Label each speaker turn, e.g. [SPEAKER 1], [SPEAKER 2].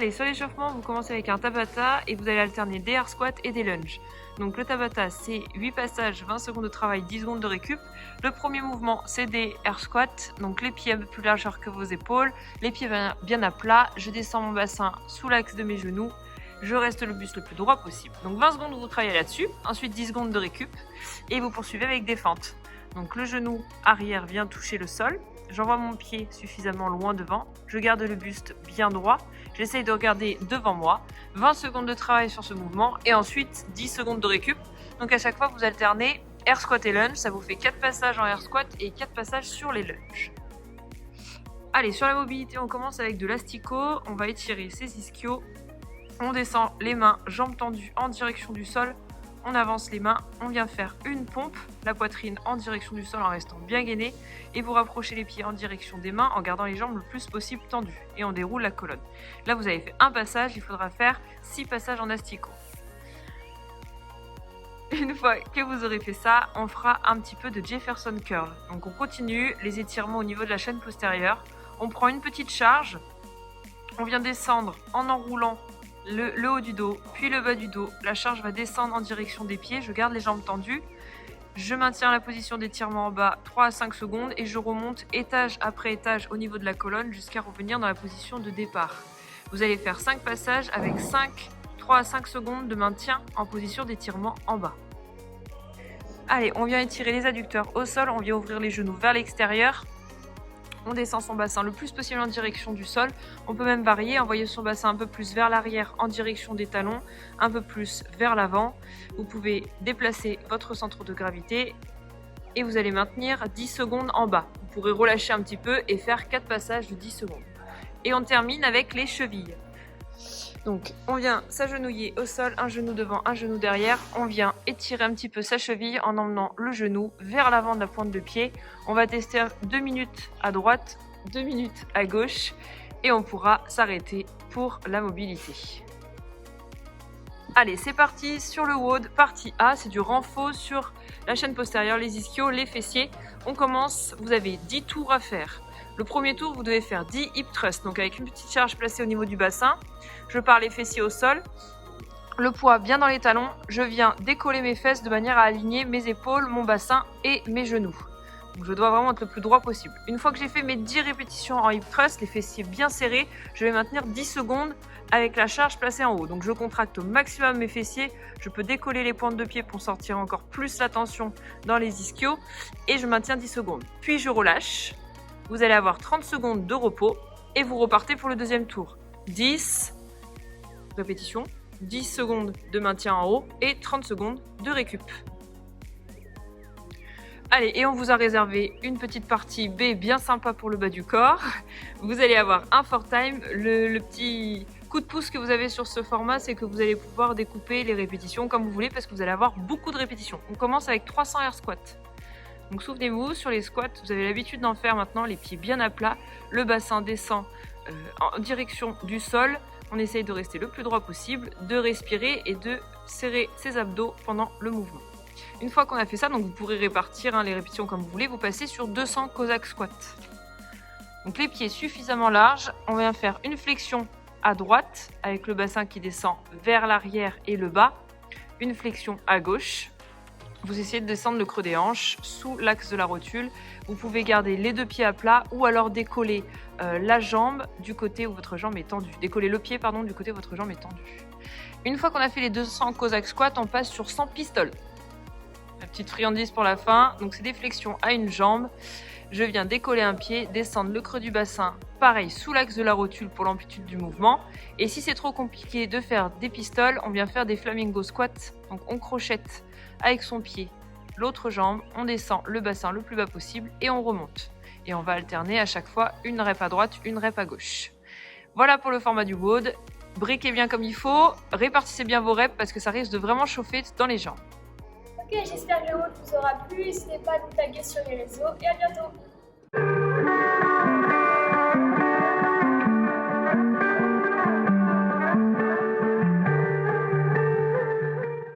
[SPEAKER 1] Allez, sur l'échauffement, vous commencez avec un Tabata et vous allez alterner des air squats et des lunges. Donc le Tabata, c'est 8 passages, 20 secondes de travail, 10 secondes de récup. Le premier mouvement, c'est des air squats, donc les pieds un peu plus largeurs que vos épaules, les pieds bien à plat. Je descends mon bassin sous l'axe de mes genoux. Je reste le buste le plus droit possible. Donc 20 secondes, vous travaillez là-dessus. Ensuite, 10 secondes de récup. Et vous poursuivez avec des fentes. Donc le genou arrière vient toucher le sol. J'envoie mon pied suffisamment loin devant. Je garde le buste bien droit. J'essaye de regarder devant moi. 20 secondes de travail sur ce mouvement. Et ensuite, 10 secondes de récup. Donc à chaque fois, vous alternez air squat et lunge. Ça vous fait 4 passages en air squat et 4 passages sur les lunges. Allez, sur la mobilité, on commence avec de l'astico. On va étirer ses ischios. On descend les mains, jambes tendues en direction du sol. On avance les mains, on vient faire une pompe, la poitrine en direction du sol en restant bien gainé. Et vous rapprochez les pieds en direction des mains en gardant les jambes le plus possible tendues. Et on déroule la colonne. Là, vous avez fait un passage, il faudra faire 6 passages en asticot. Une fois que vous aurez fait ça, on fera un petit peu de Jefferson Curl. Donc on continue les étirements au niveau de la chaîne postérieure. On prend une petite charge. On vient descendre en enroulant le haut du dos, puis le bas du dos. La charge va descendre en direction des pieds. Je garde les jambes tendues. Je maintiens la position d'étirement en bas 3 à 5 secondes et je remonte étage après étage au niveau de la colonne jusqu'à revenir dans la position de départ. Vous allez faire 5 passages avec 3 à 5 secondes de maintien en position d'étirement en bas. Allez, on vient étirer les adducteurs au sol. On vient ouvrir les genoux vers l'extérieur. On descend son bassin le plus possible en direction du sol. On peut même varier, envoyer son bassin un peu plus vers l'arrière en direction des talons, un peu plus vers l'avant. Vous pouvez déplacer votre centre de gravité et vous allez maintenir 10 secondes en bas. Vous pourrez relâcher un petit peu et faire 4 passages de 10 secondes. Et on termine avec les chevilles. Donc on vient s'agenouiller au sol, un genou devant, un genou derrière. On vient étirer un petit peu sa cheville en emmenant le genou vers l'avant de la pointe de pied. On va tester 2 minutes à droite, 2 minutes à gauche et on pourra s'arrêter pour la mobilité. Allez, c'est parti sur le WOD, partie A, c'est du renfort sur la chaîne postérieure, les ischios, les fessiers. On commence, vous avez 10 tours à faire. Le premier tour, vous devez faire 10 hip thrusts, donc avec une petite charge placée au niveau du bassin. Je pars les fessiers au sol, le poids bien dans les talons. Je viens décoller mes fesses de manière à aligner mes épaules, mon bassin et mes genoux. Donc je dois vraiment être le plus droit possible. Une fois que j'ai fait mes 10 répétitions en hip thrust, les fessiers bien serrés, je vais maintenir 10 secondes avec la charge placée en haut. Donc je contracte au maximum mes fessiers, je peux décoller les pointes de pied pour sortir encore plus la tension dans les ischios et je maintiens 10 secondes. Puis je relâche. Vous allez avoir 30 secondes de repos et vous repartez pour le deuxième tour. 10 répétitions, 10 secondes de maintien en haut et 30 secondes de récup. Allez, et on vous a réservé une petite partie B bien sympa pour le bas du corps. Vous allez avoir un for time. Le petit coup de pouce que vous avez sur ce format, c'est que vous allez pouvoir découper les répétitions comme vous voulez parce que vous allez avoir beaucoup de répétitions. On commence avec 300 air squats. Donc souvenez-vous, sur les squats, vous avez l'habitude d'en faire maintenant, les pieds bien à plat, le bassin descend en direction du sol. On essaye de rester le plus droit possible, de respirer et de serrer ses abdos pendant le mouvement. Une fois qu'on a fait ça, donc vous pourrez répartir les répétitions comme vous voulez, vous passez sur 200 Cossack squats. Donc les pieds suffisamment larges, on vient faire une flexion à droite avec le bassin qui descend vers l'arrière et le bas, une flexion à gauche. Vous essayez de descendre le creux des hanches sous l'axe de la rotule. Vous pouvez garder les 2 pieds à plat ou alors décoller la jambe du côté où votre jambe est tendue. Décoller le pied, pardon, du côté où votre jambe est tendue. Une fois qu'on a fait les 200 Cossack squats, on passe sur 100 pistoles. La petite friandise pour la fin. Donc c'est des flexions à une jambe. Je viens décoller un pied, descendre le creux du bassin, pareil sous l'axe de la rotule pour l'amplitude du mouvement. Et si c'est trop compliqué de faire des pistoles, on vient faire des flamingo squats. Donc on crochette avec son pied l'autre jambe, on descend le bassin le plus bas possible et on remonte. Et on va alterner à chaque fois une rep à droite, une rep à gauche. Voilà pour le format du WOD. Briquez bien comme il faut, répartissez bien vos reps parce que ça risque de vraiment chauffer dans les jambes.
[SPEAKER 2] Ok, j'espère que le WOD vous aura plu. N'hésitez pas à nous taguer sur les réseaux et à bientôt.